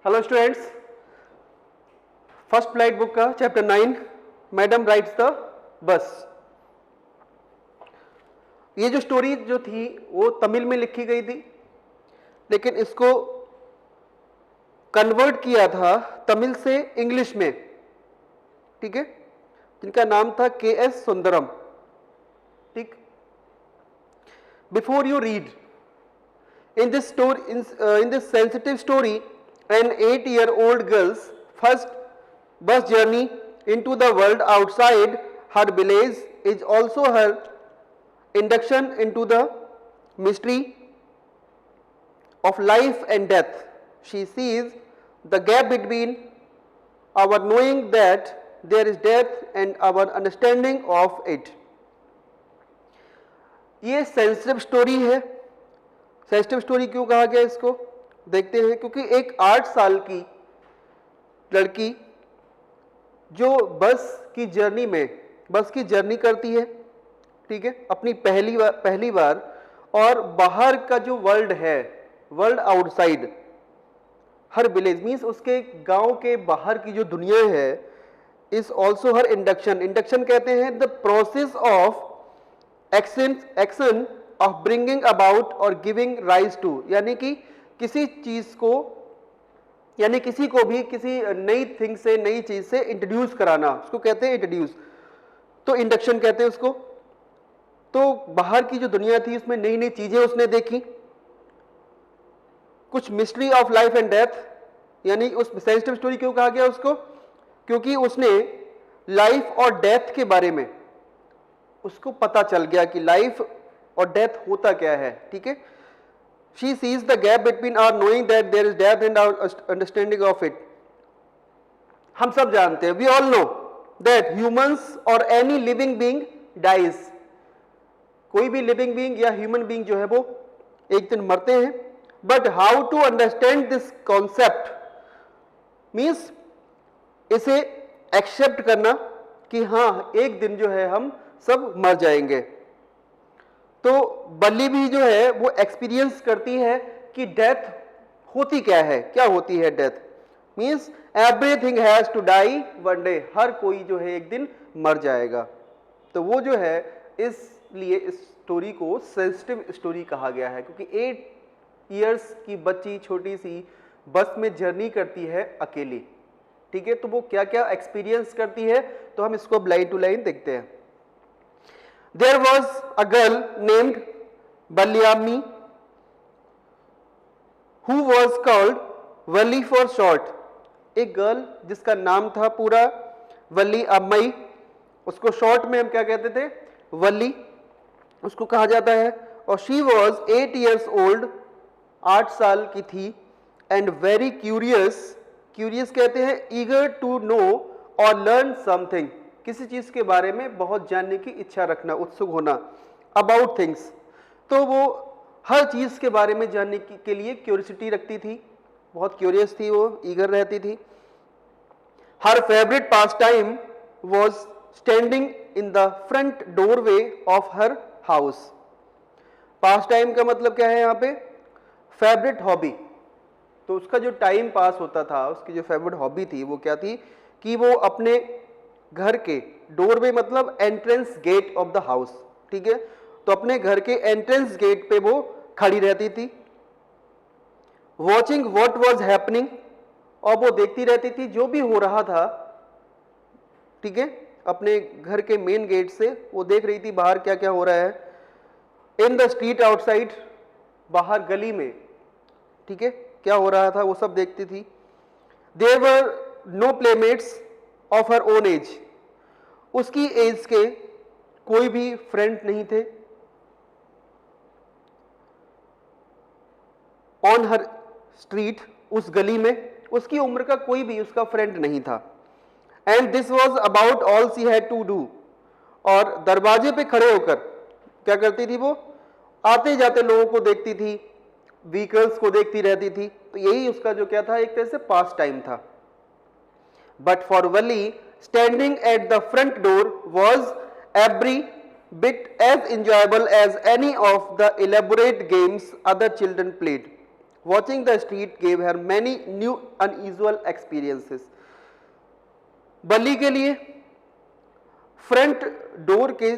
Hello students, first flight book का chapter 9 madam rides the bus. ये जो story जो थी वो तमिल में लिखी गई थी, लेकिन इसको कन्वर्ट किया था तमिल से इंग्लिश में, ठीक है, जिनका नाम था के.एस. सुंदरम। ठीक, before you read in this story, in this sensitive story, an 8-year-old girl's first bus journey into the world outside her village is also her induction into the mystery of life and death. She sees the gap between our knowing that there is death and our understanding of it. ये sensitive story है। Sensitive story क्यों कहा गया इसको, देखते हैं। क्योंकि एक 8 साल की लड़की जो बस की जर्नी करती है, ठीक है, अपनी पहली बार, और बाहर का जो वर्ल्ड है, वर्ल्ड आउटसाइड हर विलेज मीन्स उसके गांव के बाहर की जो दुनिया है, इज ऑल्सो हर इंडक्शन कहते हैं the process of action of bringing about और गिविंग राइज टू, यानी कि किसी चीज को, यानी किसी को भी किसी नई थिंग से, नई चीज से इंट्रोड्यूस कराना, उसको कहते हैं इंट्रोड्यूस, तो इंडक्शन कहते हैं उसको। तो बाहर की जो दुनिया थी उसमें नई नई चीजें उसने देखी, कुछ mystery of life and death, यानी उस सेंसिटिव स्टोरी क्यों कहा गया उसको, क्योंकि उसने लाइफ और डेथ के बारे में उसको पता चल गया कि लाइफ और डेथ होता क्या है, ठीक है। She sees the gap between our knowing that there is death and our understanding of it. हम सब जानते हैं, we all know that humans और एनी लिविंग बीइंग डाइज। कोई भी लिविंग बीइंग या ह्यूमन बीइंग जो है वो एक दिन मरते हैं। But how to understand this concept means इसे एक्सेप्ट करना कि हाँ एक दिन जो है हम सब मर जाएंगे। तो बल्ली भी जो है वो एक्सपीरियंस करती है कि डेथ होती क्या है, क्या होती है death. Means everything has to die one day, हर कोई जो है एक दिन मर जाएगा। तो वो जो है, इसलिए इस स्टोरी को सेंसिटिव स्टोरी कहा गया है, क्योंकि 8 इयर्स की बच्ची छोटी सी बस में जर्नी करती है अकेली, ठीक है। तो वो क्या क्या एक्सपीरियंस करती है, तो हम इसको लाइन टू लाइन देखते हैं। There was a girl named Balyami who was called Valli for short. एक गर्ल जिसका नाम था पूरा वल्ली अम्मई, उसको शॉर्ट में हम क्या कहते थे, वल्ली उसको कहा जाता है। और she was 8 years old, 8 साल की थी, and very curious कहते हैं eager to know or learn something, किसी चीज के बारे में बहुत जानने की इच्छा रखना, उत्सुक होना, अबाउट थिंग्स। तो वो हर चीज के बारे में जानने के लिए क्यूरियोसिटी रखती थी, बहुत क्यूरियस थी, वो ईगर रहती थी। हर favourite pass time was standing in the front doorway of her house. Pass time का मतलब क्या है यहाँ पे, फेवरेट हॉबी। तो उसका जो टाइम पास होता था, उसकी जो फेवरेट हॉबी थी वो क्या थी कि वो अपने घर के डोरवे मतलब entrance gate of the house, ठीक है, तो अपने घर के एंट्रेंस गेट पे वो खड़ी रहती थी। वॉचिंग व्हाट वाज हैपनिंग, और वो देखती रहती थी जो भी हो रहा था, ठीक है, अपने घर के मेन गेट से वो देख रही थी बाहर क्या क्या हो रहा है। इन द स्ट्रीट आउटसाइड, बाहर गली में, ठीक है, क्या हो रहा था वो सब देखती थी। There were no playmates of her own age, उसकी एज के कोई भी फ्रेंड नहीं थे। ऑन हर स्ट्रीट, उस गली में उसकी उम्र का कोई भी उसका फ्रेंड नहीं था। And this was about all she had to do, और दरवाजे पे खड़े होकर क्या करती थी वो, आते जाते लोगों को देखती थी, व्हीकल्स को देखती रहती थी। तो यही उसका जो क्या था, एक तरह से पास टाइम था। But for Valli, standing at the front door was every bit as enjoyable as any of the elaborate games other children played. Watching the street gave her many new unusual experiences. बल्ली के लिए front door के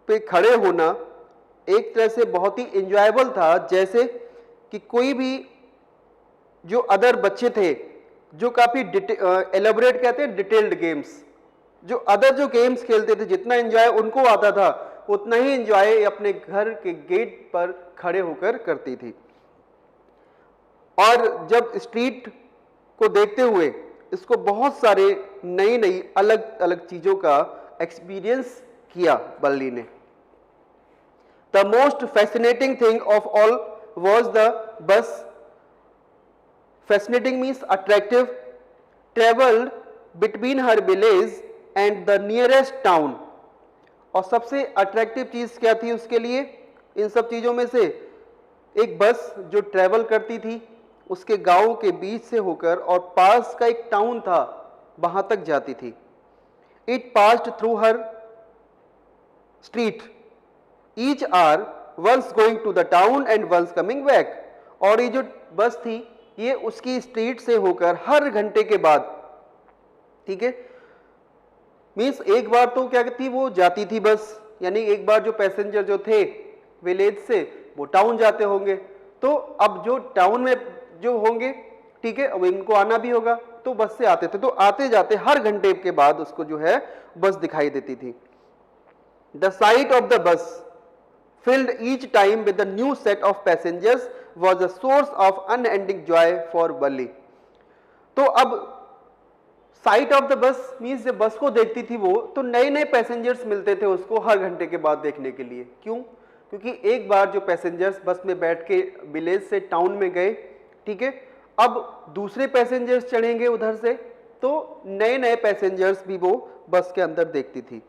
पे खड़े होना एक तरह से बहुत ही इंजॉयबल था, जैसे कि कोई भी जो अदर बच्चे थे जो काफी एलेबोरेट कहते हैं डिटेल्ड गेम्स, जो अदर जो गेम्स खेलते थे जितना एंजॉय उनको आता था उतना ही एंजॉय अपने घर के गेट पर खड़े होकर करती थी। और जब स्ट्रीट को देखते हुए इसको बहुत सारे नई नई अलग अलग चीजों का एक्सपीरियंस किया बल्ली ने। The most fascinating thing of all was the bus. Fascinating means attractive. Travelled between her village and the nearest town. और सबसे अट्रैक्टिव चीज क्या थी उसके लिए इन सब चीजों में से? एक बस जो ट्रेवल करती थी उसके गांव के बीच से होकर और पास का एक टाउन था वहां तक जाती थी। It passed through her street each hour, once going to the town and once coming back. और ये जो बस थी ये उसकी स्ट्रीट से होकर हर घंटे के बाद, ठीक है, मीन्स एक बार तो क्या थी वो जाती थी बस, यानी एक बार जो पैसेंजर जो थे विलेज से वो टाउन जाते होंगे, तो अब जो टाउन में जो होंगे, ठीक है, अब इनको आना भी होगा तो बस से आते थे, तो आते जाते हर घंटे के बाद उसको जो है बस दिखाई देती थी। The site of the bus filled each time with a new set of passengers was a source of unending joy for Balli। तो अब site of the bus means जब बस को देखती थी वो तो नए नए पैसेंजर्स मिलते थे उसको हर घंटे के बाद देखने के लिए। क्यों? क्योंकि एक बार जो पैसेंजर्स बस में बैठ के विलेज से टाउन में गए, ठीक है, अब दूसरे पैसेंजर्स चढ़ेंगे उधर से, तो नए नए पैसेंजर्स भी वो बस के अंदर देखती थी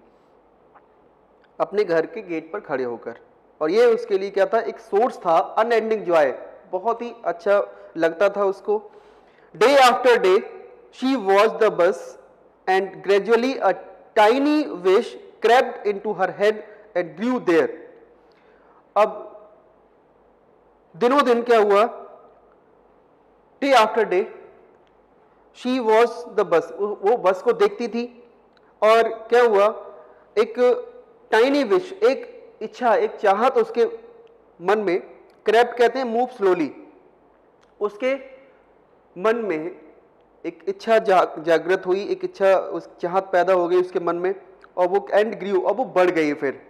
अपने घर के गेट पर खड़े होकर। और ये उसके लिए क्या था? एक सोर्स था, अनएंडिंग जॉय, बहुत ही अच्छा लगता था उसको। Day after day she watch the bus and gradually a tiny wish crept into her head and grew there। अब दिनों दिन क्या हुआ? Day after day she watch the bus, वो बस को देखती थी और क्या हुआ? एक टाइनी विश, एक इच्छा, एक चाहत उसके मन में, क्रैप्ट कहते हैं मूव स्लोली, उसके मन में एक इच्छा जागृत हुई, एक इच्छा, उस चाहत पैदा हो गई उसके मन में, और वो एंड ग्रीव, और वो बढ़ गई। फिर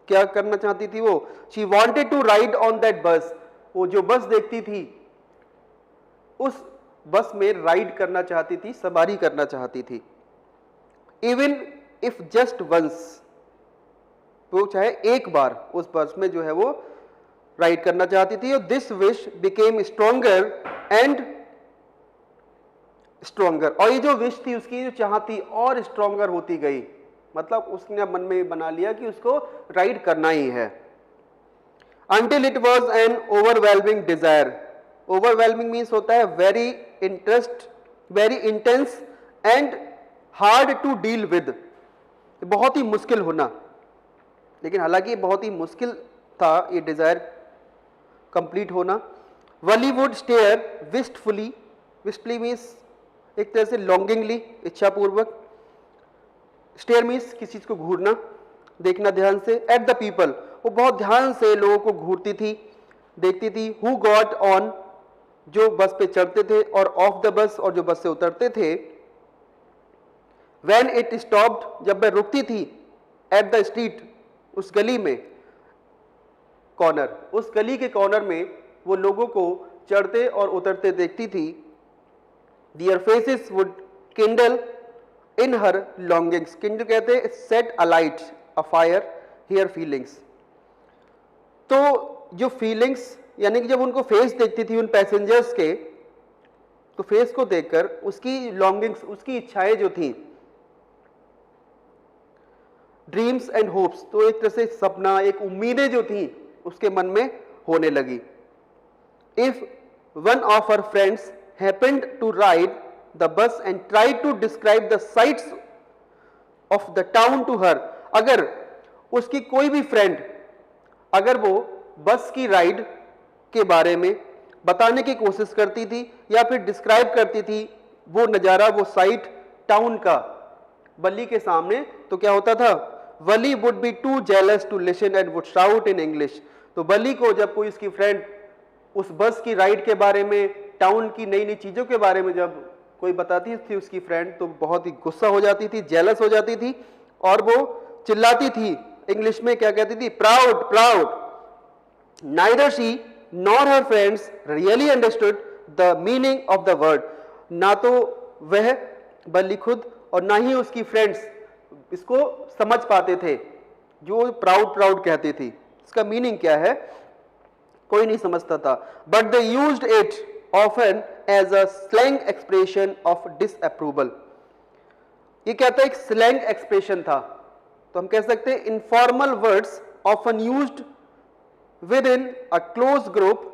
क्या करना चाहती थी वो? She wanted to ride on that bus. वो जो बस देखती थी उस बस में राइड करना चाहती थी, सवारी करना चाहती थी। इवन इफ जस्ट वंस, वो चाहे एक बार उस बस में जो है वो राइड करना चाहती थी। और this wish became stronger and stronger. और ये जो विश थी उसकी जो चाहत थी और स्ट्रॉन्गर होती गई, मतलब उसने मन में बना लिया कि उसको राइड करना ही है। Until it was an overwhelming desire। Overwhelming means होता है very interest, very intense and hard to deal with, बहुत ही मुश्किल होना। लेकिन हालांकि बहुत ही मुश्किल था ये डिजायर कंप्लीट होना। वली would stair wistfully, wistfully means एक तरह से लॉन्गिंगली, इच्छापूर्वक। स्टेयर मीन्स किसी चीज को घूरना, देखना ध्यान से। एट द पीपल, वो बहुत ध्यान से लोगों को घूरती थी, देखती थी। हु गॉट ऑन, जो बस पे चढ़ते थे, और ऑफ द बस, और जो बस से उतरते थे। व्हेन इट स्टॉप्ड, जब वह रुकती थी। एट द स्ट्रीट, उस गली में, कॉर्नर, उस गली के कॉर्नर में वो लोगों को चढ़ते और उतरते देखती थी। Their faces would kindle in her longings। kindle कहते हैं set alight, a fire, her feelings। तो जो फीलिंग्स, यानी कि जब उनको फेस देखती थी उन पैसेंजर्स के, तो फेस को देखकर उसकी लॉन्गिंग्स, उसकी इच्छाएं जो थी, ड्रीम्स एंड होप्स, तो एक तरह से सपना, एक उम्मीदें जो थी उसके मन में होने लगी। If one of her friends happened to ride the bus and tried to describe the sights of the town to her। अगर उसकी कोई भी फ्रेंड, अगर वो बस की राइड के बारे में बताने की कोशिश करती थी या फिर डिस्क्राइब करती थी वो नज़ारा, वो साइट टाउन का बल्ली के सामने, तो क्या होता था, Valli would be too jealous to listen and would shout in English. तो बल्ली को जब कोई उसकी फ्रेंड उस बस की राइड के बारे में, टाउन की नई नई चीज़ों के बारे में जब कोई बताती थी उसकी फ्रेंड, तो बहुत ही गुस्सा हो जाती थी, जेलस हो जाती थी और वो चिल्लाती थी। इंग्लिश में क्या कहती थी, proud proud. Neither she nor her friends really understood the meaning of the word. ना तो वह बल्ली खुद और ना ही उसकी फ्रेंड्स इसको समझ पाते थे जो प्राउड प्राउड कहती थी, इसका मीनिंग क्या है कोई नहीं समझता था। But they used it often as a slang expression of disapproval. ये क्या था, एक स्लैंग एक्सप्रेशन था, तो हम कह सकते हैं informal words often used with in a close group.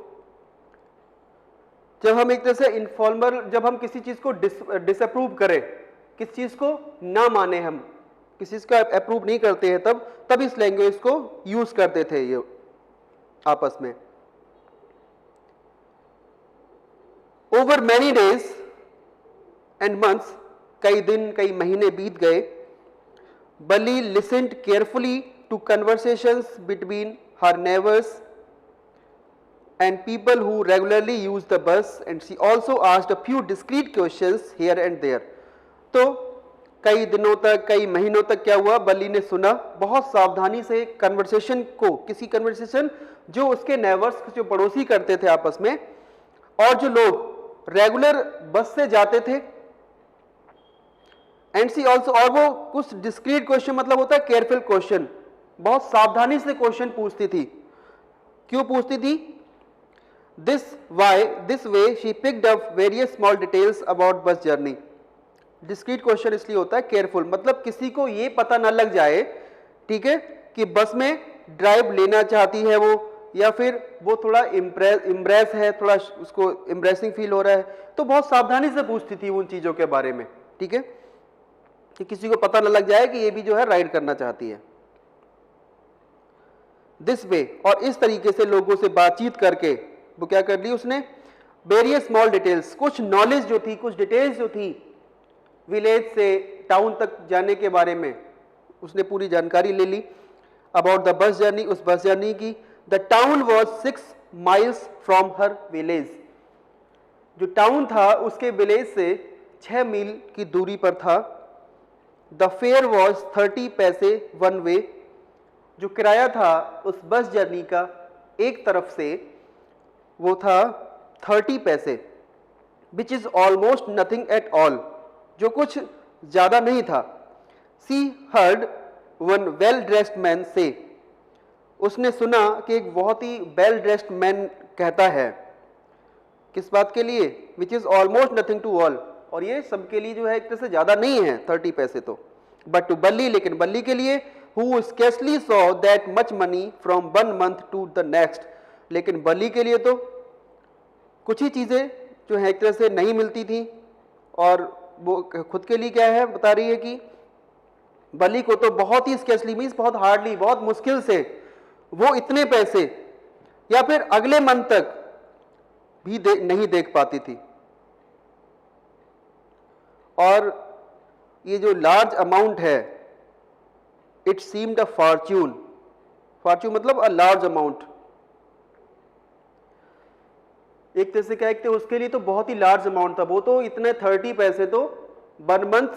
जब हम एक तरह से इनफॉर्मल, जब हम किसी चीज को डिसअप्रूव करें, किस चीज को ना माने, हम किसी चीज का अप्रूव नहीं करते हैं, तब इस लैंग्वेज को यूज करते थे ये आपस में। Over many days and months, कई दिन कई महीने बीत गए। Valli listened carefully to conversations between her neighbours and people who regularly use the bus, and she also asked a few discreet questions here and there. तो कई दिनों तक, कई महीनों तक क्या हुआ, बल्ली ने सुना बहुत सावधानी से कन्वर्सेशन को, किसी कन्वर्सेशन जो उसके नेबर्स, जो पड़ोसी करते थे आपस में, और जो लोग रेगुलर बस से जाते थे। एंड सी ऑल्सो, और वो कुछ डिस्क्रीट क्वेश्चन मतलब होता है केयरफुल क्वेश्चन, बहुत सावधानी से क्वेश्चन पूछती थी। क्यों पूछती थी, this way she picked up various small details about bus journey। Discrete question इसलिए होता है केयरफुल, मतलब किसी को ये पता ना लग जाए, ठीक है, कि बस में ड्राइव लेना चाहती है वो, या फिर वो थोड़ा इम्प्रेस है, थोड़ा उसको इम्प्रेसिंग फील हो रहा है, तो बहुत सावधानी से पूछती थी उन चीज़ों के बारे में, ठीक है, कि किसी को पता ना लग जाए कि ये भी जो है राइड करना चाहती है। दिस वे, और इस तरीके से लोगों से बातचीत करके वो क्या कर ली उसने, वेरियस स्मॉल डिटेल्स, कुछ नॉलेज जो थी, कुछ डिटेल्स जो थी विलेज से टाउन तक जाने के बारे में, उसने पूरी जानकारी ले ली। अबाउट द बस जर्नी, उस बस जर्नी की। The town was 6 miles from her village. जो टाउन था उसके विलेज से 6 मील की दूरी पर था। द फेयर वॉज 30 पैसे वन वे। जो किराया था उस बस जर्नी का एक तरफ से वो था 30 पैसे, विच is almost nothing at all, जो कुछ ज्यादा नहीं था। She heard one well dressed man से, उसने सुना कि एक बहुत ही वेल ड्रेस्ड मैन कहता है, किस बात के लिए, which is almost nothing to all, और ये सबके लिए जो है एक तरह से ज्यादा नहीं है 30 पैसे तो, बट टू बल्ली, लेकिन बल्ली के लिए, who scarcely saw that much money from 1 month to the next, लेकिन बल्ली के लिए तो कुछ ही चीजें जो है एक तरह से नहीं मिलती थी, और वो खुद के लिए क्या है बता रही है कि बल्ली को तो बहुत ही स्केर्सली मीन्स बहुत हार्डली, बहुत मुश्किल से वो इतने पैसे या फिर अगले मंथ तक भी नहीं देख पाती थी। और ये जो लार्ज अमाउंट है, it seemed a Fortune, Fortune मतलब अ लार्ज अमाउंट, एक तरह से क्या है, उसके लिए तो बहुत ही लार्ज अमाउंट था। वो तो इतने 30 पैसे तो 1 month,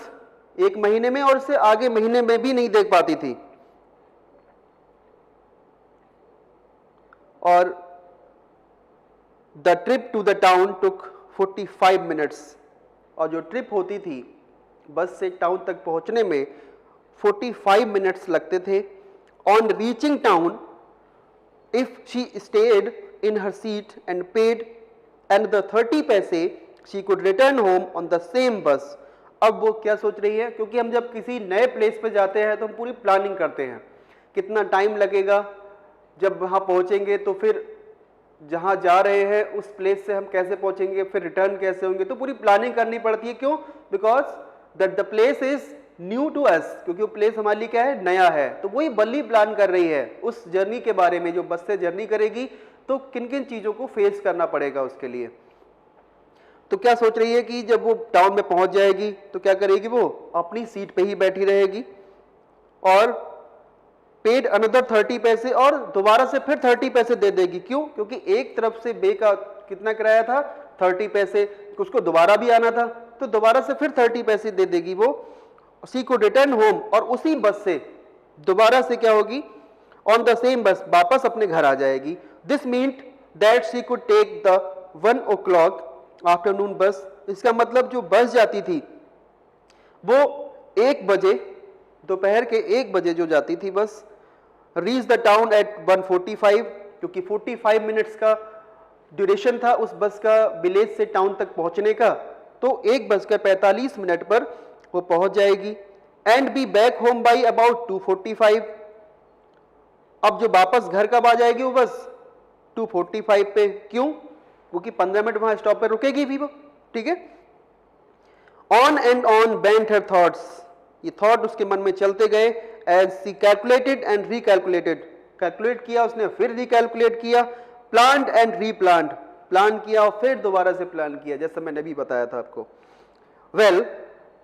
एक महीने में और इससे आगे महीने में भी नहीं देख पाती थी। और the trip to the town took 45 minutes, और जो ट्रिप होती थी बस से टाउन तक पहुंचने में 45 minutes लगते थे। On reaching town, if she stayed in her seat and paid and the 30 पैसे she could return home on the same bus। अब वो क्या सोच रही है, क्योंकि हम जब किसी नए प्लेस पे जाते हैं तो हम पूरी प्लानिंग करते हैं, कितना टाइम लगेगा, जब वहाँ पहुँचेंगे तो फिर जहाँ जा रहे हैं उस प्लेस से हम कैसे पहुँचेंगे, फिर रिटर्न कैसे होंगे, तो पूरी प्लानिंग करनी पड़ती है। क्यों, because that the place is new to us, क्योंकि वो प्लेस हमारे लिए क्या है, नया है। तो वही बल्ली प्लान कर रही है उस जर्नी के बारे में, जो बस से जर्नी करेगी तो किन किन चीजों को फेस करना पड़ेगा उसके लिए। तो क्या सोच रही है कि जब वो टाउन में पहुंच जाएगी तो क्या करेगी, वो अपनी सीट पे ही बैठी रहेगी और पेड अनदर 30 पैसे और दोबारा से फिर 30 पैसे दे देगी। क्यों? क्योंकि एक तरफ से बे का कितना किराया था, 30 पैसे, उसको दोबारा भी आना था तो दोबारा से फिर 30 पैसे दे देगी वो। शी को रिटर्न होम, और उसी बस से दोबारा से क्या होगी, ऑन द सेम बस वापस अपने घर आ जाएगी। This meant that she could take the 1 o'clock afternoon bus. इसका मतलब जो बस जाती थी वो 1 बजे, दोपहर के 1 बजे जो जाती थी बस, रीच द टाउन एट 1:45, क्योंकि 45 मिनट्स का ड्यूरेशन था उस बस का विलेज से टाउन तक पहुंचने का, तो 1:45 मिनट पर वो पहुंच जाएगी। And be back home by about 2:45। अब जो वापस घर कब आ जाएगी वो बस 2:45 पे। क्यों? क्योंकि 15 मिनट वहां स्टॉप पे रुकेगी भी वो, ठीक है। On and on went her thoughts, ये थॉट उसके मन में चलते गए। As she calculated and recalculated, calculate किया उसने फिर रिकैलकुलेट किया, प्लान्ड एंड रीप्लान्ड, प्लान किया और फिर दोबारा से प्लान किया, जैसा मैंने अभी बताया था आपको। Well,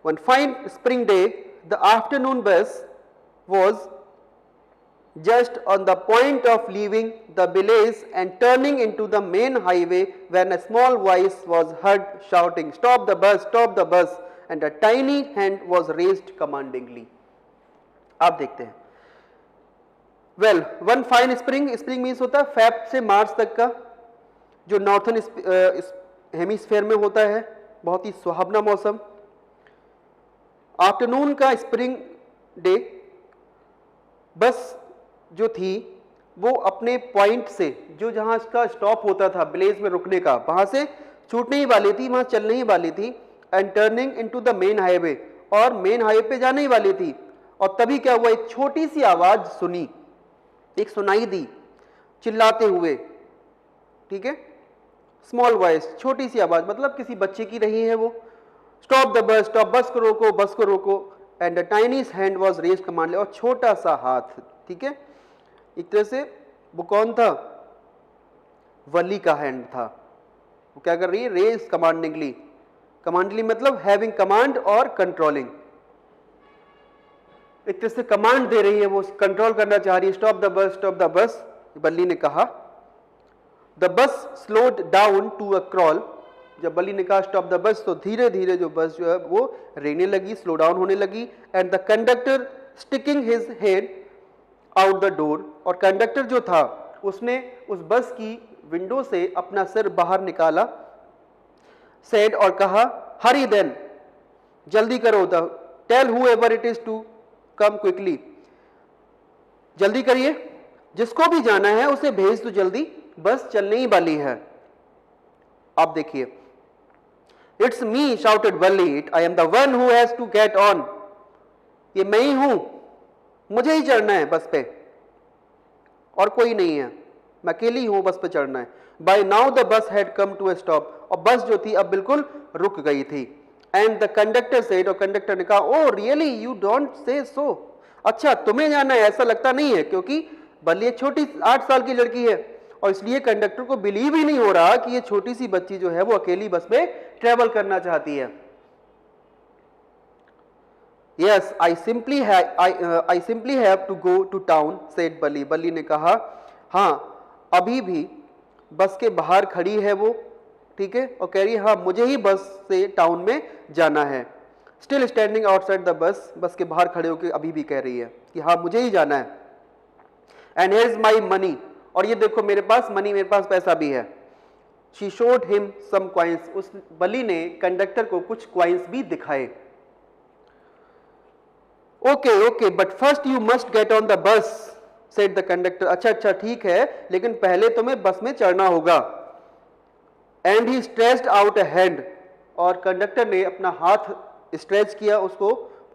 one fine spring day the afternoon बस was just on the point of leaving the village and turning into the main highway when a small voice was heard shouting, "Stop the bus, stop the bus," and a tiny hand was raised commandingly. आप देखते हैं, well one fine spring, spring means होता है Feb से मार्च तक का, जो northern hemisphere में होता है, बहुत ही सुहावना मौसम। आफ्टरनून का स्प्रिंग डे, बस जो थी वो अपने पॉइंट से, जो जहां इसका स्टॉप होता था विलेज में रुकने का, वहां से छूटने ही वाली थी, वहां चलने ही वाली थी। And turning into the main highway, और मेन हाईवे पे जाने ही वाली थी। और तभी क्या हुआ, एक छोटी सी आवाज सुनी, एक सुनाई दी चिल्लाते हुए, ठीक है, स्मॉल वॉइस, छोटी सी आवाज, मतलब किसी बच्चे की रही है वो। स्टॉप द बस, स्टॉप, बस को रोको, बस को रोको। And the tiny's hand was raised commandingly, और छोटा सा हाथ, ठीक है, एक तरह से वो कौन था, वली का हैंड था। वो क्या कर रही है, रेज कमांडिंगली, कमांडली मतलब हैविंग कमांड और कंट्रोलिंग, एक तरह से कमांड दे रही है, वो कंट्रोल करना चाह रही है। Stop the bus, stop the bus, Valli ने कहा। The bus slowed down to a crawl, जब बल्ली ने कहा स्टॉप द बस तो धीरे धीरे जो बस जो है वो रेने लगी, स्लो डाउन होने लगी। And the conductor sticking his head out the door, और कंडक्टर जो था उसने उस बस की विंडो से अपना सिर बाहर निकाला। सेड, और कहा, हरी देन, जल्दी करो, tell whoever it is to टू कम क्विकली, जल्दी करिए, जिसको भी जाना है उसे भेज दो जल्दी, बस चलने ही वाली है। आप देखिए, it's me shouted Valli, I am the one who has to get on, ये मैं ही हूं, मुझे ही चढ़ना है बस पे, और कोई नहीं है, मैं अकेली हूं, बस पे चढ़ना है। By now the bus had come to a stop, और बस जो थी अब बिल्कुल रुक गई थी। एंड द कंडक्टर सेड, और कंडक्टर ने कहा, oh really you don't say सो, अच्छा तुम्हें जाना है, ऐसा लगता नहीं है, क्योंकि बल्ली एक छोटी 8 साल की लड़की है, और इसलिए कंडक्टर को बिलीव ही नहीं हो रहा कि ये छोटी सी बच्ची जो है वो अकेली बस में ट्रेवल करना चाहती है। Yes, I simply have to go to town, said बल्ली, बल्ली ने कहा, हाँ अभी भी बस के बाहर खड़ी है वो, ठीक है, और कह रही है हाँ मुझे ही बस से टाउन में जाना है। Still standing outside the bus, बस के बाहर खड़े होकर अभी भी कह रही है कि हाँ मुझे ही जाना है। And here is my money, और ये देखो मेरे पास मनी, मेरे पास पैसा भी है। She showed him some coins, उस बल्ली ने कंडक्टर को कुछ क्वाइंस भी दिखाए। Okay, but first you must get on the bus, said the conductor, अच्छा ठीक है, लेकिन पहले तुम्हें बस में चढ़ना होगा। And he stretched out a hand, और कंडक्टर ने अपना हाथ स्ट्रेच किया, उसको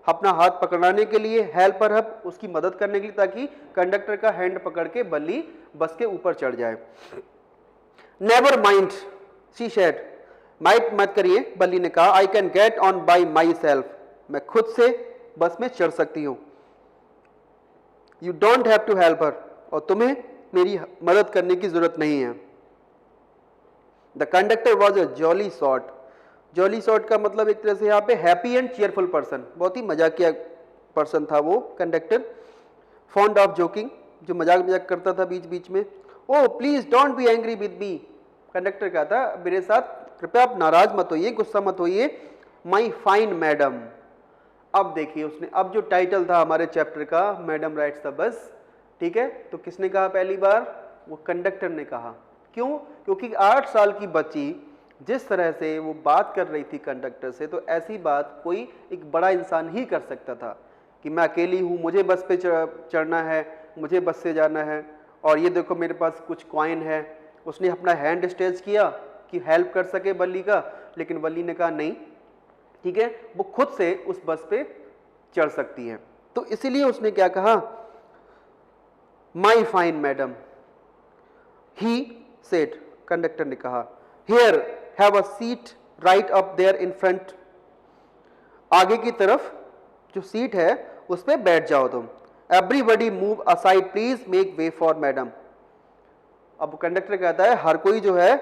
अपना हाथ पकड़ाने के लिए, हेल्प हर, उसकी मदद करने के लिए, ताकि कंडक्टर का हैंड पकड़ के बल्ली बस के ऊपर चढ़ जाए। नेवर माइंड, शी सेड, माइट मत करिए, बल्ली ने कहा, I can get on by myself, मैं खुद से बस में चढ़ सकती हूं। You don't have to help her, और तुम्हें मेरी मदद करने की जरूरत नहीं है। The conductor was a jolly sort. Jolly sort का मतलब एक तरह से यहाँ पे हैप्पी एंड चीयरफुल पर्सन, बहुत ही मजाकिया पर्सन था वो कंडक्टर। फॉन्ड ऑफ जोकिंग, जो मजाक करता था बीच बीच में। Oh please don't be angry with me, conductor का था मेरे साथ कृपया आप नाराज मत होइए, गुस्सा मत होइए। माई फाइन मैडम। अब देखिए उसने, अब जो टाइटल था हमारे चैप्टर का, मैडम राइड्स द बस, ठीक है, तो किसने कहा पहली बार? वो कंडक्टर ने कहा। क्यों? क्योंकि 8 साल की बच्ची जिस तरह से वो बात कर रही थी कंडक्टर से, तो ऐसी बात कोई एक बड़ा इंसान ही कर सकता था कि मैं अकेली हूँ, मुझे बस पे चढ़ना है, मुझे बस से जाना है, और ये देखो मेरे पास कुछ कॉइन है। उसने अपना हैंड स्ट्रेच किया कि हेल्प कर सके वल्ली का, लेकिन वल्ली ने कहा नहीं, ठीक है, वो खुद से उस बस पे चढ़ सकती है। तो इसीलिए उसने क्या कहा? My fine madam, he said, conductor ने कहा, here have a seat right up there in front, आगे की तरफ जो सीट है उस पर बैठ जाओ तुम। Everybody move aside please make way for madam. अब कंडक्टर कहता है हर कोई जो है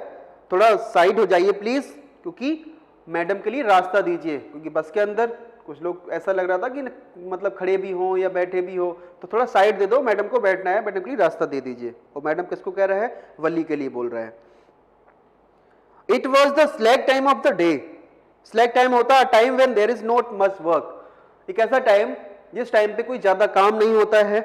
थोड़ा साइड हो जाइए प्लीज, क्योंकि मैडम के लिए रास्ता दीजिए, क्योंकि बस के अंदर कुछ लोग ऐसा लग रहा था कि मतलब खड़े भी हों या बैठे भी हो, तो थोड़ा साइड दे दो, मैडम को बैठना है, मैडम के लिए रास्ता दे दीजिए। और मैडम किसको कह रहा है? वली के लिए बोल रहा है। It was the slack time of the day. Slack time होता है time when there is not much work, एक ऐसा टाइम जिस टाइम पे कोई ज्यादा काम नहीं होता है।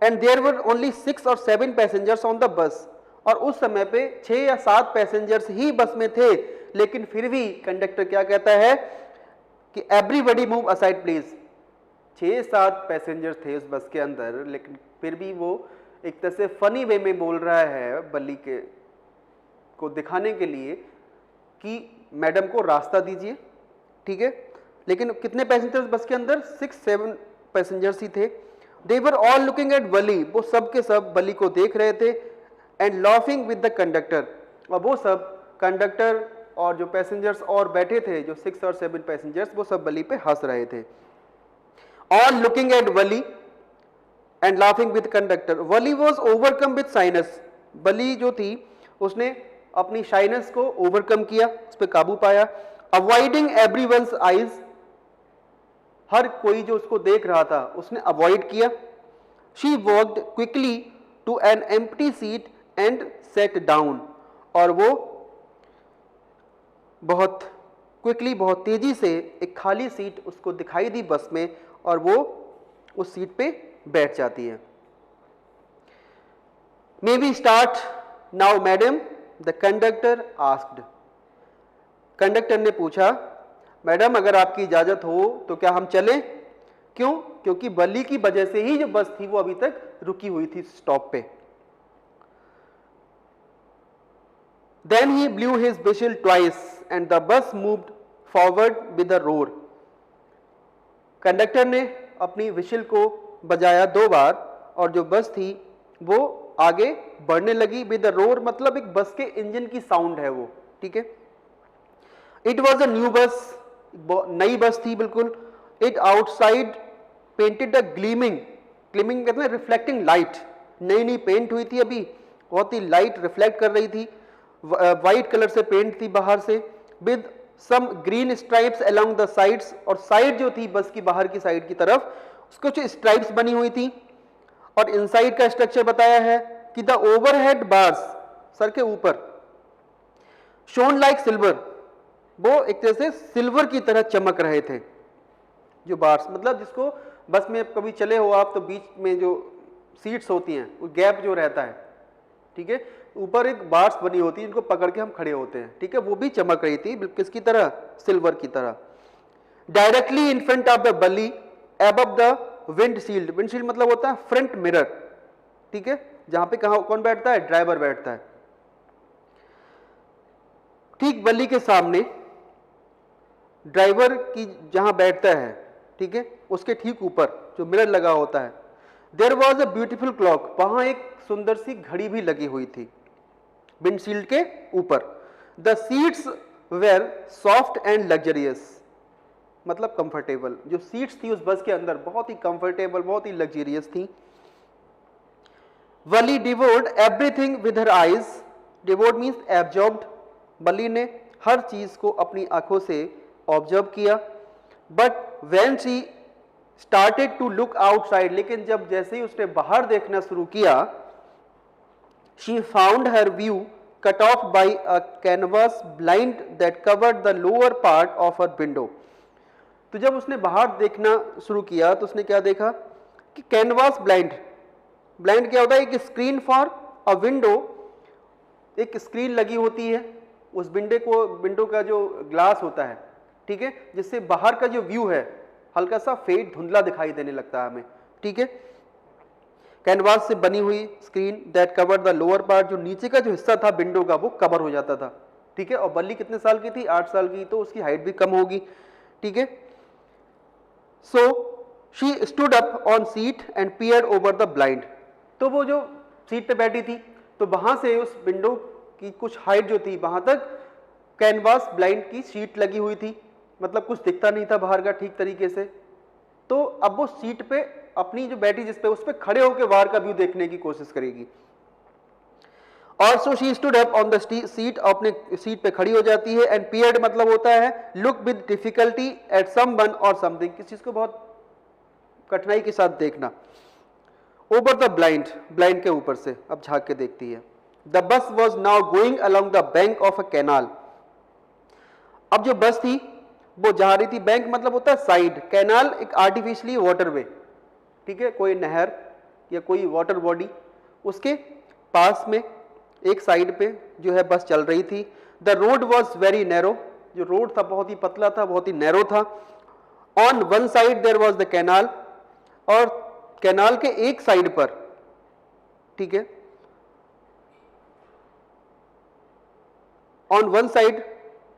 And there were only 6 or 7 passengers on the bus, और उस समय पे 6 या 7 पैसेंजर्स ही बस में थे, लेकिन फिर भी कंडक्टर क्या कहता है कि everybody move aside please. 6-7 passenger थे उस बस के अंदर, लेकिन फिर भी वो एक तरह से फनी वे में बोल रहा है बल्ली के को दिखाने के लिए कि मैडम को रास्ता दीजिए, ठीक है। लेकिन कितने पैसेंजर्स बस के अंदर? 6-7 पैसेंजर्स ही थे। दे वर ऑल लुकिंग एट वली, वो सब के सब वली को देख रहे थे। And laughing with the conductor, और वो सब कंडक्टर और जो पैसेंजर्स और बैठे थे, जो 6 और 7 पैसेंजर्स, वो सब वली पे हंस रहे थे। All looking at Valli and laughing with conductor. Valli was overcome with shyness, Valli जो थी उसने अपनी शाइनेस को ओवरकम किया, उस पर काबू पाया। अवॉइडिंग एवरीवन्स आइज, हर कोई जो उसको देख रहा था उसने अवॉइड किया। She walked quickly to an empty seat and sat down, और वो बहुत क्विकली, बहुत तेजी से एक खाली सीट उसको दिखाई दी बस में, और वो उस सीट पे बैठ जाती है। May we start now madam, the conductor asked. Conductor ने पूछा, मैडम अगर आपकी इजाजत हो तो क्या हम चलें? क्यों? क्योंकि वली की वजह से ही जो बस थी वो अभी तक रुकी हुई थी स्टॉप पे। Then he blew his whistle twice and the bus moved forward with a roar. Conductor ने अपनी विशल को बजाया 2 बार, और जो बस थी वो आगे बढ़ने लगी। विद अ रोर मतलब एक बस के इंजन की साउंड है वो, ठीक है। It was a new bus, नई बस थी बिल्कुल। It outside painted a gleaming, gleaming कहते हैं रिफ्लेक्टिंग लाइट, नई नई पेंट हुई थी अभी, बहुत ही लाइट रिफ्लेक्ट कर रही थी, वाइट कलर से पेंट थी बाहर से। With some green stripes along the sides, और साइड जो थी बस की बाहर की साइड की तरफ उसको कुछ स्ट्राइप्स बनी हुई थी। और इनसाइड का स्ट्रक्चर बताया है कि द ओवरहेड बार्स, सर के ऊपर, शोन लाइक सिल्वर, वो एक तरह से सिल्वर की तरह चमक रहे थे जो बार्स, मतलब जिसको बस में कभी चले हो आप तो बीच में जो सीट्स होती हैं वो गैप जो रहता है, ठीक है, ऊपर एक बार्स बनी होती है जिनको पकड़ के हम खड़े होते हैं, ठीक है, वो भी चमक रही थी किसकी तरह? सिल्वर की तरह। Directly in front of the Bali above the windshield, windshield मतलब होता है फ्रंट मिरर, ठीक है, जहां पे कौन बैठता है? ड्राइवर बैठता है। ठीक बली के सामने ड्राइवर की जहां बैठता है, ठीक है, उसके ठीक ऊपर जो मिरर लगा होता है, there was a beautiful clock, वहां एक सुंदर सी घड़ी भी लगी हुई थी विंडशील्ड के ऊपर। The seats were soft and luxurious, मतलब कंफर्टेबल, जो सीट्स थी उस बस के अंदर बहुत ही कंफर्टेबल, बहुत ही लग्जरियस थी। Valli devoured everything with her eyes, devoured means absorbed, Valli ने हर चीज को अपनी आंखों से ऑब्जर्व किया। But when she started to look outside, लेकिन जब जैसे ही उसने बाहर देखना शुरू किया, she found her view cut off by a canvas blind that covered the lower part of her window। तो जब उसने बाहर देखना शुरू किया तो उसने क्या देखा कि कैनवास ब्लाइंड, ब्लाइंड क्या होता है, एक स्क्रीन फॉर अ विंडो, एक स्क्रीन लगी होती है उस विंडो का जो ग्लास होता है, ठीक है, जिससे बाहर का जो व्यू है हल्का सा फेड धुंधला दिखाई देने लगता है हमें, ठीक है। कैनवास से बनी हुई screen that cover the lower part, जो नीचे का जो हिस्सा था विंडो का वो कवर हो जाता था, ठीक है। और बल्ली कितने साल की थी, 8 साल की, तो उसकी हाइट भी कम होगी, ठीक है। So she stood up on seat and peered over the blind, तो वो जो सीट पे बैठी थी तो वहां से उस विंडो की कुछ हाइट जो थी वहां तक कैनवास ब्लाइंड की शीट लगी हुई थी, मतलब कुछ दिखता नहीं था बाहर का ठीक तरीके से। तो अब वो सीट पे अपनी जो बैठी जिस पे उस पे खड़े होकर बाहर का व्यू देखने की कोशिश करेगी। और so she stood up on the seat, अपने सीट पे खड़ी हो जाती है। एंड पियर्ड मतलब होता है look with difficulty at someone और समथिंग, किसी चीज को बहुत कठिनाई के साथ देखना। ओवर द ब्लाइंड, ब्लाइंड के ऊपर से अब झांक के देखती है। The bus was now going along the bank of a canal, अब जो बस थी वो जा रही थी, बैंक मतलब होता है साइड, कैनाल एक आर्टिफिशियली वाटरवे, ठीक है, कोई नहर या कोई वाटर बॉडी, उसके पास में एक साइड पे जो है बस चल रही थी। The road was very narrow, जो रोड था बहुत ही पतला था, बहुत ही नैरो था। On one side there was the canal, और कैनाल के एक साइड पर, ठीक है, on one side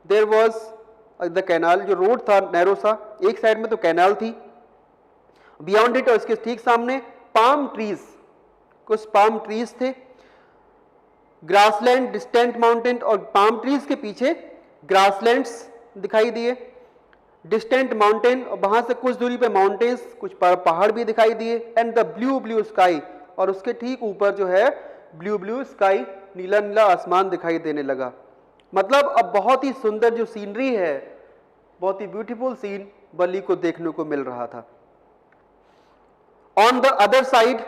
there was the canal, जो रोड था नैरो सा, एक साइड में तो कैनाल थी। बियॉन्ड इट, और इसके ठीक सामने पाम ट्रीज, कुछ पाम ट्रीज थे। ग्रासलैंड, डिस्टेंट माउंटेन, और पाम ट्रीज के पीछे ग्रासलैंड्स दिखाई दिए, डिस्टेंट माउंटेन, और वहां से कुछ दूरी पे माउंटेन्स, कुछ पहाड़ भी दिखाई दिए। And the blue blue sky, और उसके ठीक ऊपर जो है ब्लू ब्लू स्काई, नीला नीला आसमान दिखाई देने लगा। मतलब अब बहुत ही सुंदर जो सीनरी है, बहुत ही ब्यूटीफुल सीन बल्ली को देखने को मिल रहा था। ऑन द अदर साइड,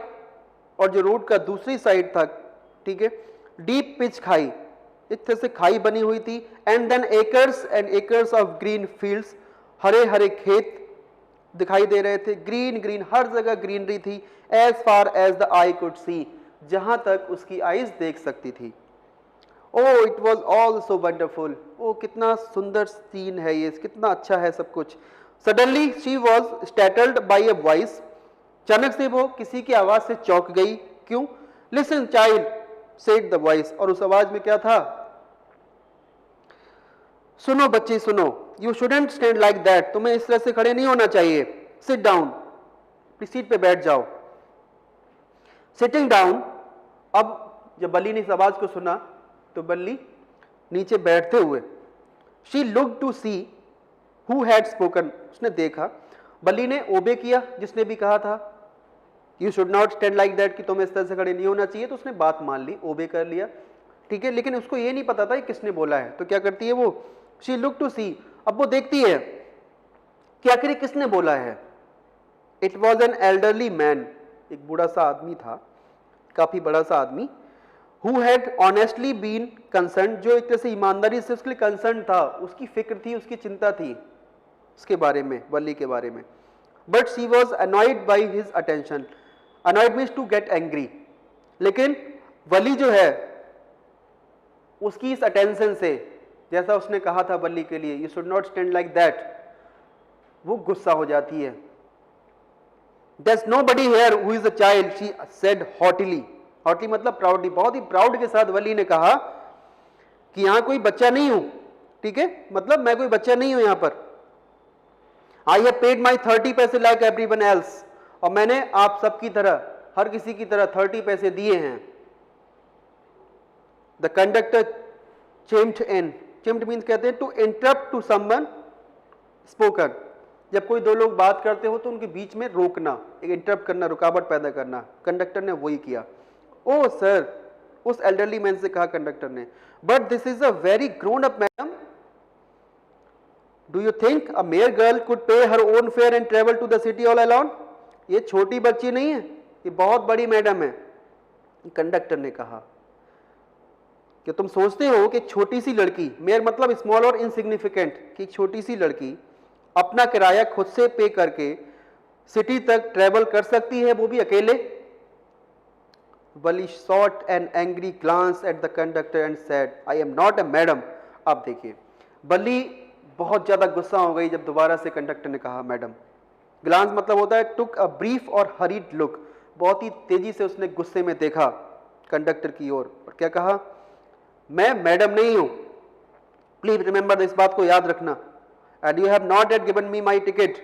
और जो रोड का दूसरी साइड था, ठीक है, डीप पिच खाई, एक तरह से खाई बनी हुई थी। And then acres and acres of green fields, हरे हरे खेत दिखाई दे रहे थे, ग्रीन ग्रीन, हर जगह ग्रीनरी थी। As far as the eye could see, जहां तक उसकी आईज देख सकती थी। Oh, it was all so wonderful. Oh, कितना सुंदर सीन है ये, कितना अच्छा है सब कुछ। Suddenly she was startled by a voice. अचानक से वो किसी की आवाज से चौंक गई। क्यों? Listen, child, said the voice. और उस आवाज में क्या था? सुनो बच्चे सुनो, You shouldn't stand like that. तुम्हें इस तरह से खड़े नहीं होना चाहिए। Sit down. अपनी सीट पे बैठ जाओ। Sitting down. अब जब बल्ली ने इस आवाज को सुना तो बल्ली नीचे बैठते हुए, she look to see who had spoken, उसने देखा, बल्ली ने ओबे किया, जिसने भी कहा था you should not stand like that, कि तुम्हें इस तरह से खड़े नहीं होना चाहिए, तो उसने बात मान ली, ओबे कर लिया, ठीक है। लेकिन उसको ये नहीं पता था किसने बोला है, तो क्या करती है वो, शी लुक टू सी, अब वो देखती है कि आखिर किसने बोला है। It was an elderly man, एक बूढ़ा सा आदमी था, काफी बड़ा सा आदमी, who had honestly been concerned, जो एक तरह से ईमानदारी से उसके लिए कंसर्न था, उसकी फिक्र थी, उसकी चिंता थी उसके बारे में, वली के बारे में। But she was annoyed by his attention, annoyed means to get angry, लेकिन वली जो है उसकी इस अटेंशन से, जैसा उसने कहा था वली के लिए you should not stand like that, वो गुस्सा हो जाती है। There's nobody here who is a child, she said haughtily. Hotly मतलब प्राउडली, बहुत ही प्राउड के साथ वली ने कहा कि यहां कोई बच्चा नहीं हूं, ठीक है, मतलब मैं कोई बच्चा नहीं हूं यहां पर। आई हैव पेड माई 30 पैसे लाइक एवरीवन एल्स, और मैंने आप सबकी तरह, हर किसी की तरह 30 पैसे दिए हैं। The conductor chimed in, chimed means कहते हैं to interrupt to someone spoken, जब कोई दो लोग बात करते हो तो उनके बीच में रोकना, एक इंटरप्ट करना, रुकावट पैदा करना, कंडक्टर ने वही किया। ओ सर, उस एल्डरली मैन से कहा कंडक्टर ने, but this is a very grown up madam, do you think a mere girl could pay her own fare and travel to the city all alone? ये छोटी बच्ची नहीं है, ये बहुत बड़ी मैडम है। कंडक्टर ने कहा कि तुम सोचते हो कि छोटी सी लड़की, मेयर मतलब स्मॉल और इनसिग्निफिकेंट, कि छोटी सी लड़की अपना किराया खुद से पे करके सिटी तक ट्रेवल कर सकती है, वो भी अकेले? Wally shot an angry glance at the conductor and said, I am not a madam. आप देखिए, बल्ली बहुत ज्यादा गुस्सा हो गई जब दोबारा से कंडक्टर ने कहा मैडम। ग्लांस मतलब होता है टुक अ ब्रीफ और हरीड लुक, बहुत ही तेजी से उसने गुस्से में देखा कंडक्टर की ओर और क्या कहा, मैं मैडम नहीं हूं, प्लीज रिमेंबर, इस बात को याद रखना। And you have not yet given me my ticket,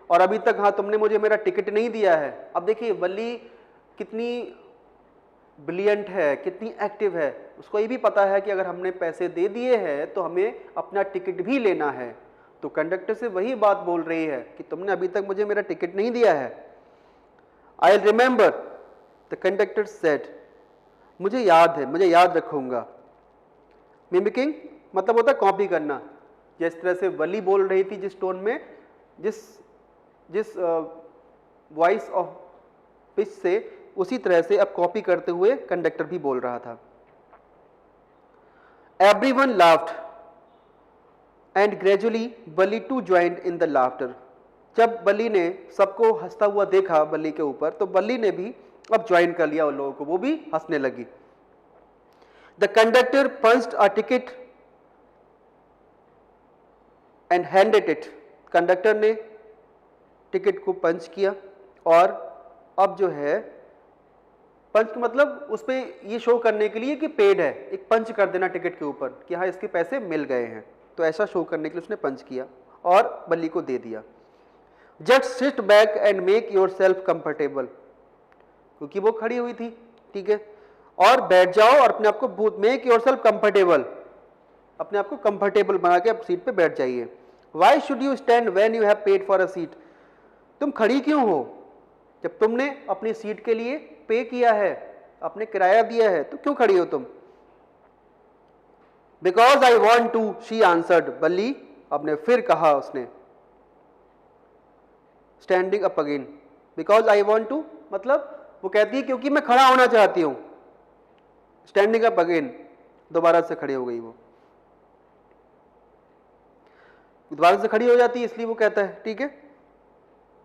और अभी तक हाँ तुमने मुझे मेरा टिकट नहीं दिया है। अब देखिए बल्ली कितनी ब्रिलियंट है, कितनी एक्टिव है, उसको ये भी पता है कि अगर हमने पैसे दे दिए हैं तो हमें अपना टिकट भी लेना है। तो कंडक्टर से वही बात बोल रही है कि तुमने अभी तक मुझे मेरा टिकट नहीं दिया है। I remember, the conductor said, मुझे याद है, मुझे याद रखूंगा। मिमिकिंग मतलब होता है कॉपी करना, जिस तरह से वली बोल रही थी, जिस टोन में, जिस वॉइस ऑफ पिच से, उसी तरह से अब कॉपी करते हुए कंडक्टर भी बोल रहा था। Everyone laughed and gradually Valli too joined in the laughter. जब बली ने सबको हंसता हुआ देखा बली के ऊपर, तो बली ने भी अब ज्वाइन कर लिया उन लोगों को, वो भी हंसने लगी। The conductor punched a ticket and handed it. Conductor ने टिकट को पंच किया और अब जो है, पंच मतलब उस पर ये शो करने के लिए कि पेड है, एक पंच कर देना टिकट के ऊपर कि हाँ इसके पैसे मिल गए हैं, तो ऐसा शो करने के लिए उसने पंच किया और बल्ली को दे दिया। Just sit back and make your self comfortable, क्योंकि वो खड़ी हुई थी, ठीक है, और बैठ जाओ और अपने आप को, मेक योर सेल्फ कंफर्टेबल, अपने आप को कंफर्टेबल बना के सीट पे बैठ जाइए। Why should you stand when you have paid for a seat? तुम खड़ी क्यों हो? जब तुमने अपनी सीट के लिए पे किया है, अपने किराया दिया है, तो क्यों खड़ी हो तुम? Because I want to, she answered. Valli अब ने फिर कहा उसने, standing up again. Because I want to मतलब वो कहती है क्योंकि मैं खड़ा होना चाहती हूं। स्टैंडिंग अप अगेन, दोबारा से खड़ी हो गई, वो दोबारा से खड़ी हो जाती है, इसलिए वो कहता है, ठीक है,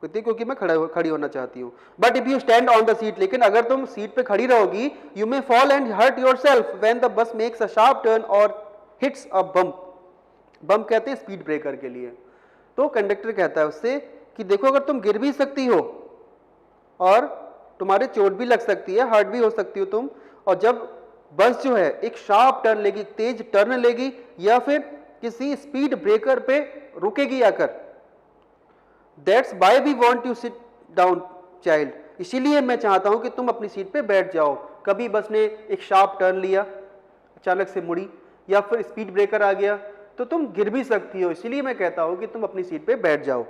क्योंकि मैं खड़ी होना चाहती हूँ। But if you stand on the seat, लेकिन अगर तुम सीट पे खड़ी रहोगी, you may fall and hurt yourself when the bus makes a sharp turn और हिट्स अ बम्प। बम्प कहते हैं स्पीड ब्रेकर के लिए। तो कंडक्टर कहता है उससे कि देखो अगर तुम गिर भी सकती हो और तुम्हारे चोट भी लग सकती है, हर्ट भी हो सकती हो तुम, और जब बस जो है एक शार्प टर्न लेगी, तेज टर्न लेगी, या फिर किसी स्पीड ब्रेकर पे रुकेगी आकर, that's why we want you sit down child, इसीलिए मैं चाहता हूं कि तुम अपनी सीट पे बैठ जाओ। कभी बस ने एक शार्प टर्न लिया, अचानक से मुड़ी, या फिर स्पीड ब्रेकर आ गया, तो तुम गिर भी सकती हो, इसीलिए मैं कहता हूं कि तुम अपनी सीट पे बैठ जाओ।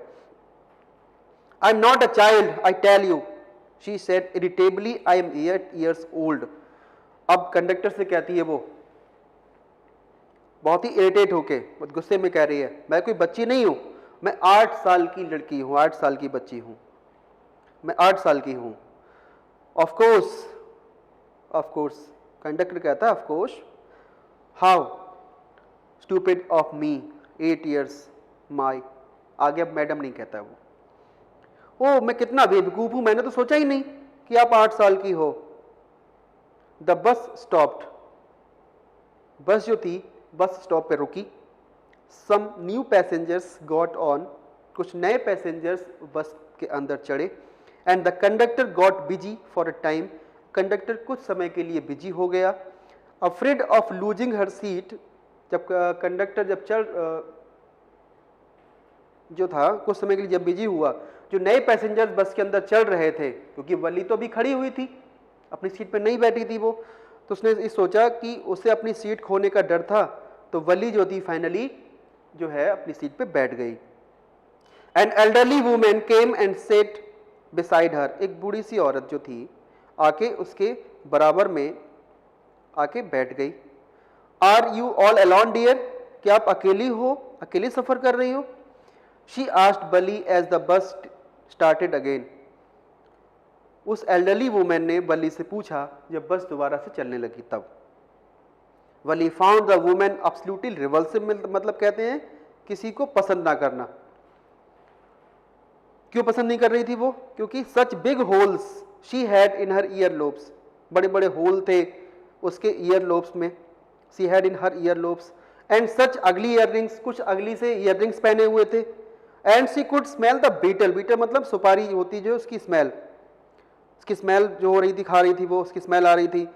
I am not a child, I tell you, she said irritably, I am 8 years old। अब कंडक्टर से कहती है वो, बहुत ही इरिटेट होके, बहुत गुस्से में कह रही है, मैं कोई बच्ची नहीं हूं, मैं 8 साल की लड़की हूं, 8 साल की बच्ची हूं, मैं 8 साल की हूं। ऑफ कोर्स, कंडक्टर कहता है of course, how stupid of me, 8 years माई, आगे अब मैडम नहीं कहता है वो, ओ मैं कितना बेवकूफ हूं, मैंने तो सोचा ही नहीं कि आप 8 साल की हो। द बस स्टॉप्ड, बस जो थी बस स्टॉप पे रुकी। Some new passengers got on, कुछ नए पैसेंजर्स बस के अंदर चढ़े। And the conductor got busy for a time, conductor कुछ समय के लिए बिजी हो गया। Afraid of losing her seat, जब कंडक्टर जब जो था कुछ समय के लिए जब बिजी हुआ, जो नए पैसेंजर्स बस के अंदर चढ़ रहे थे, क्योंकि वली तो अभी खड़ी हुई थी, अपनी सीट पर नहीं बैठी थी वो, तो उसने ये सोचा कि उसे अपनी सीट खोने का डर था, तो वली जो थी फाइनली जो है अपनी सीट पे बैठ गई। An elderly women came and set beside her, एक बूढ़ी सी औरत जो थी आके उसके बराबर में आके बैठ गई। Are you all alone dear, क्या आप अकेली हो, अकेली सफर कर रही हो? She asked Valli as the bus started again, उस एल्डरली वुमेन ने बली से पूछा जब बस दोबारा से चलने लगी तब। वली फाउंड द वुमेन एब्सोल्युटली रिवल्सिव, मतलब कहते हैं किसी को पसंद ना करना। क्यों पसंद नहीं कर रही थी वो? क्योंकि such big holes she had in her year lobes, बड़े बड़े होल थे उसके ईयर लोब्स में, she had in her year lobes, and such अगली ईयर रिंग्स, कुछ अगली से ईयर रिंग्स पहने हुए थे, and she could smell the betel, betel मतलब सुपारी होती जो उसकी स्मेल, उसकी स्मेल जो हो रही थी, खा रही थी वो, उसकी स्मेल आ रही थी।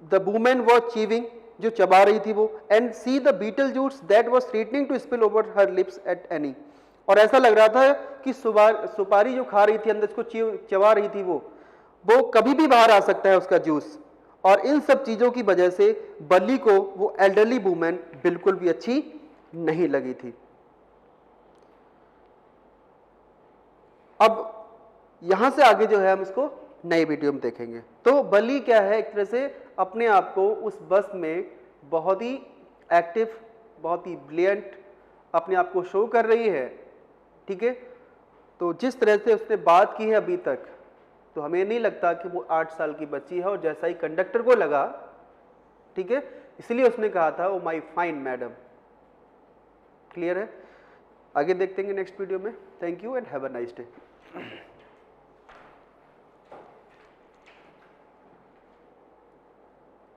द वुमेन वाज चीविंग, जो चबा रही थी वो, एंड सी द बीटल जूट्स that was threatening to spill over her lips at any, और ऐसा लग रहा था कि सुपारी जो खा रही थी अंदर इसको चबा रही थी वो कभी भी बाहर आ सकता है उसका जूस। और इन सब चीजों की वजह से बली को वो एल्डरली वुमेन बिल्कुल भी अच्छी नहीं लगी थी। अब यहां से आगे जो है हम इसको नई वीडियो में देखेंगे। तो बली क्या है, एक तरह से अपने आप को उस बस में बहुत ही एक्टिव, बहुत ही ब्रिलियंट अपने आप को शो कर रही है, ठीक है। तो जिस तरह से उसने बात की है अभी तक, तो हमें नहीं लगता कि वो 8 साल की बच्ची है, और जैसा ही कंडक्टर को लगा, ठीक है, इसलिए उसने कहा था oh my fine madam. Clear है? आगे देखते हैं नेक्स्ट वीडियो में। Thank you and have a nice day.